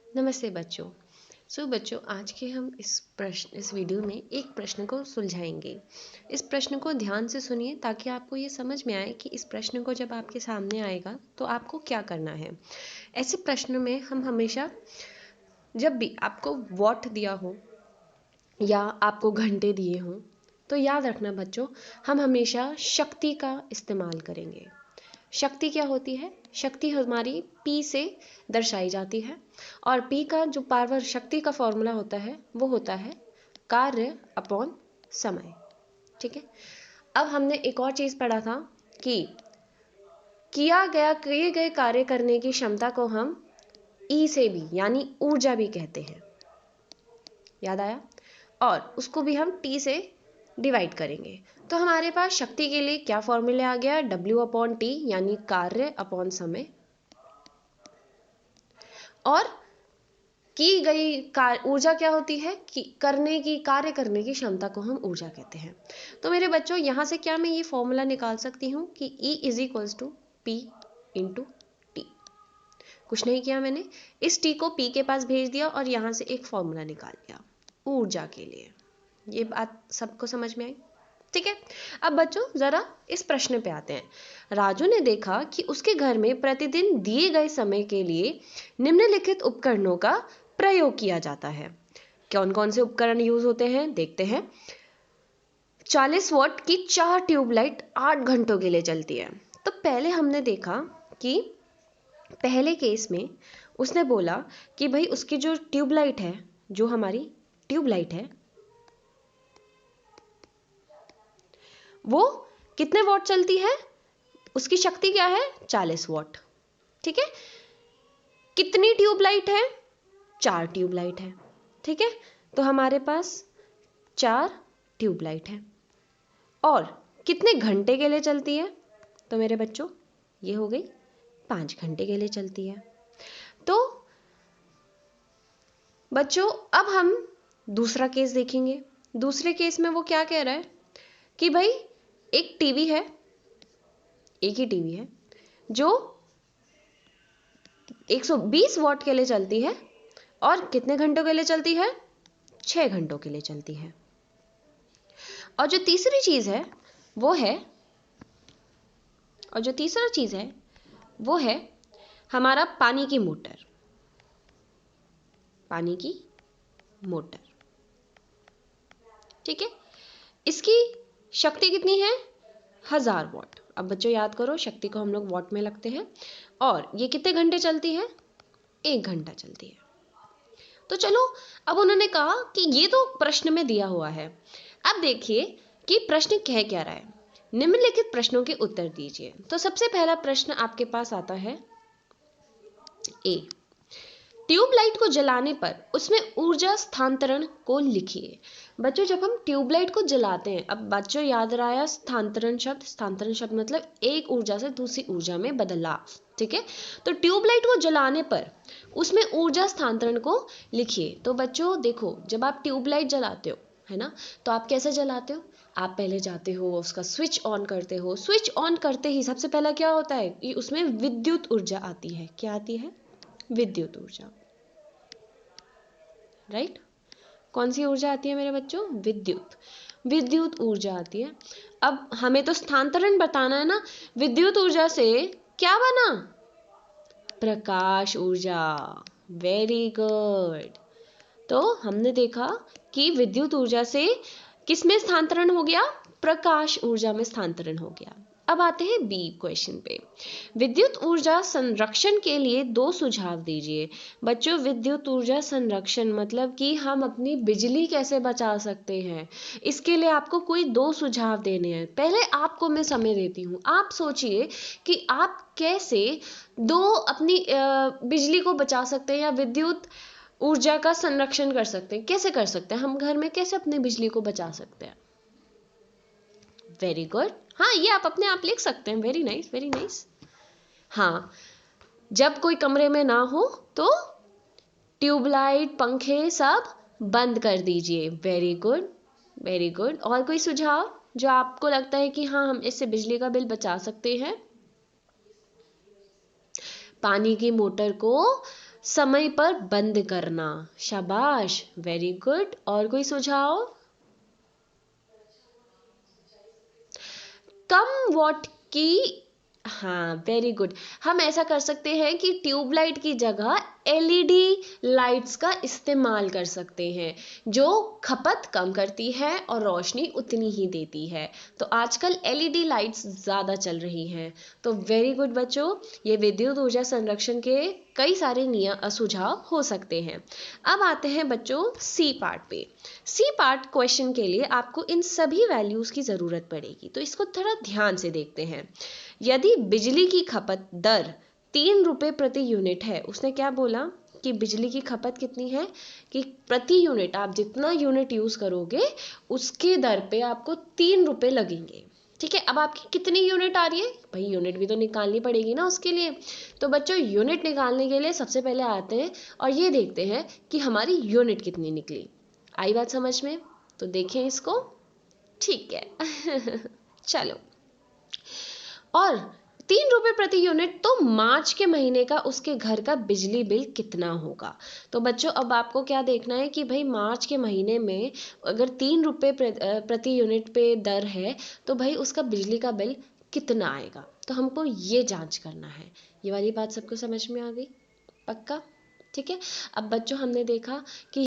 नमस्ते बच्चों। बच्चों, आज के हम इस वीडियो में एक प्रश्न को सुलझाएंगे। इस प्रश्न को ध्यान से सुनिए ताकि आपको ये समझ में आए कि इस प्रश्न को जब आपके सामने आएगा तो आपको क्या करना है। ऐसे प्रश्न में हम हमेशा जब भी आपको वॉट दिया हो या आपको घंटे दिए हों तो याद रखना बच्चों, हम हमेशा शक्ति का इस्तेमाल करेंगे। शक्ति क्या होती है? शक्ति हमारी P से दर्शाई जाती है और P का जो पावर शक्ति का फॉर्मूला होता है वो होता है कार्य अपॉन समय। ठीक है। अब हमने एक और चीज़ पढ़ा था कि किए गए कार्य करने की क्षमता को हम E से भी यानी ऊर्जा भी कहते हैं। याद आया? और उसको भी हम T से डिवाइड करेंगे तो हमारे पास शक्ति के लिए क्या फॉर्मूला आ गया? W अपॉन टी यानी कार्य अपॉन समय। और की गई ऊर्जा क्या होती है? कार्य करने की क्षमता को हम ऊर्जा कहते हैं। तो मेरे बच्चों, यहाँ से क्या मैं ये फॉर्मूला निकाल सकती हूँ कि E is equals to P into t. कुछ नहीं किया मैंने, इस T को P के पास भेज दिया और यहाँ से एक फॉर्मूला निकाल लिया ऊर्जा के लिए। ये बात सबको समझ में आई? ठीक है। अब बच्चों जरा इस प्रश्न पे आते हैं। राजू ने देखा कि उसके घर में प्रतिदिन दिए गए समय के लिए निम्नलिखित उपकरणों का प्रयोग किया जाता है। कौन कौन से उपकरण यूज होते हैं देखते हैं। 40 वॉट की 4 ट्यूबलाइट 8 घंटों के लिए चलती है। तो पहले हमने देखा कि पहले केस में उसने बोला कि भाई उसकी जो ट्यूबलाइट है, जो हमारी ट्यूबलाइट है, वो कितने वॉट चलती है? उसकी शक्ति क्या है? 40 वॉट। ठीक है। कितनी ट्यूबलाइट है? 4 ट्यूबलाइट है। ठीक है। तो हमारे पास 4 ट्यूबलाइट है और कितने घंटे के लिए चलती है? तो मेरे बच्चों ये हो गई 5 घंटे के लिए चलती है। तो बच्चों अब हम दूसरा केस देखेंगे। दूसरे केस में वो क्या कह रहा है कि भाई एक टीवी है, एक ही टीवी है जो 120 वॉट के लिए चलती है और कितने घंटों के लिए चलती है? 6 घंटों के लिए चलती है। और जो तीसरी चीज है वो है और जो तीसरा चीज है वो है हमारा पानी की मोटर। पानी की मोटर। ठीक है। इसकी शक्ति कितनी है? 1000 वॉट। अब बच्चों याद करो, शक्ति को हम लोग वॉट में लगते हैं। और ये कितने घंटे चलती है? 1 घंटा चलती है। तो चलो, अब उन्होंने कहा कि ये तो प्रश्न में दिया हुआ है। अब देखिए कि प्रश्न कह क्या रहा है। निम्नलिखित प्रश्नों के उत्तर दीजिए। तो सबसे पहला प्रश्न आपके पास आता है ए। ट्यूबलाइट को जलाने पर उसमें ऊर्जा स्थानांतरण को लिखिए। बच्चों जब हम ट्यूबलाइट को जलाते हैं, अब बच्चों याद रहा स्थानांतरण शब्द। स्थानांतरण शब्द मतलब एक ऊर्जा से दूसरी ऊर्जा में बदलाव। ठीक है। तो ट्यूबलाइट को जलाने पर उसमें ऊर्जा स्थानांतरण को लिखिए। तो बच्चों देखो, जब आप ट्यूबलाइट जलाते हो, है ना, तो आप कैसे जलाते हो? आप पहले जाते हो, उसका स्विच ऑन करते हो। स्विच ऑन करते ही सबसे पहला क्या होता है कि उसमें विद्युत ऊर्जा आती है। क्या आती है? विद्युत ऊर्जा। राइट। कौन सी ऊर्जा आती है मेरे बच्चों? विद्युत ऊर्जा आती है। अब हमें तो स्थानांतरण बताना है ना। विद्युत ऊर्जा से क्या बना? प्रकाश ऊर्जा। Very good. तो हमने देखा कि विद्युत ऊर्जा से किस में स्थानांतरण हो गया? प्रकाश ऊर्जा में स्थानांतरण हो गया। अब आते हैं बी क्वेश्चन पे। विद्युत ऊर्जा संरक्षण के लिए 2 सुझाव दीजिए। बच्चों विद्युत ऊर्जा संरक्षण मतलब कि हम अपनी बिजली कैसे बचा सकते हैं, इसके लिए आपको कोई 2 सुझाव देने हैं। पहले आपको मैं समय देती हूँ, आप सोचिए कि आप कैसे 2 अपनी बिजली को बचा सकते हैं या विद्युत ऊर्जा का संरक्षण कर सकते हैं। कैसे कर सकते हैं? हम घर में कैसे अपनी बिजली को बचा सकते हैं? Very good. हाँ, ये आप अपने आप लिख सकते हैं। Very nice, very nice. हाँ, जब कोई कमरे में ना हो तो ट्यूबलाइट, पंखे सब बंद कर दीजिए। Very good, very good. और कोई सुझाव जो आपको लगता है कि हाँ हम इससे बिजली का बिल बचा सकते हैं? पानी की मोटर को समय पर बंद करना। शाबाश, वेरी गुड। और कोई सुझाव? कम वॉट की, हाँ वेरी गुड। हम ऐसा कर सकते हैं कि ट्यूबलाइट की जगह एलईडी लाइट्स का इस्तेमाल कर सकते हैं, जो खपत कम करती है और रोशनी उतनी ही देती है। तो आजकल एलईडी लाइट्स ज़्यादा चल रही हैं। तो वेरी गुड बच्चों, ये विद्युत ऊर्जा संरक्षण के कई सारे सुझाव हो सकते हैं। अब आते हैं बच्चों सी पार्ट पे। सी पार्ट क्वेश्चन के लिए आपको इन सभी वैल्यूज़ की ज़रूरत पड़ेगी, तो इसको थोड़ा ध्यान से देखते हैं। यदि बिजली की खपत दर 3 रुपये प्रति यूनिट है, उसने क्या बोला कि बिजली की खपत कितनी है, कि प्रति यूनिट आप जितना यूनिट यूज़ करोगे उसके दर पे आपको 3 रुपये लगेंगे। ठीक है, अब आपकी कितनी यूनिट आ रही है भाई, यूनिट भी तो निकालनी पड़ेगी ना उसके लिए। तो बच्चों यूनिट निकालने के लिए सबसे पहले आते हैं और ये देखते हैं कि हमारी यूनिट कितनी निकली। आई बात समझ में? तो देखें इसको। ठीक है चलो, और 3 रुपये प्रति यूनिट, तो मार्च के महीने का उसके घर का बिजली बिल कितना होगा। तो बच्चों अब आपको क्या देखना है कि भाई मार्च के महीने में अगर 3 रुपये प्रति यूनिट पे दर है, तो भाई उसका बिजली का बिल कितना आएगा। तो हमको ये जांच करना है। ये वाली बात सबको समझ में आ गई? पक्का? ठीक है। अब बच्चों हमने देखा कि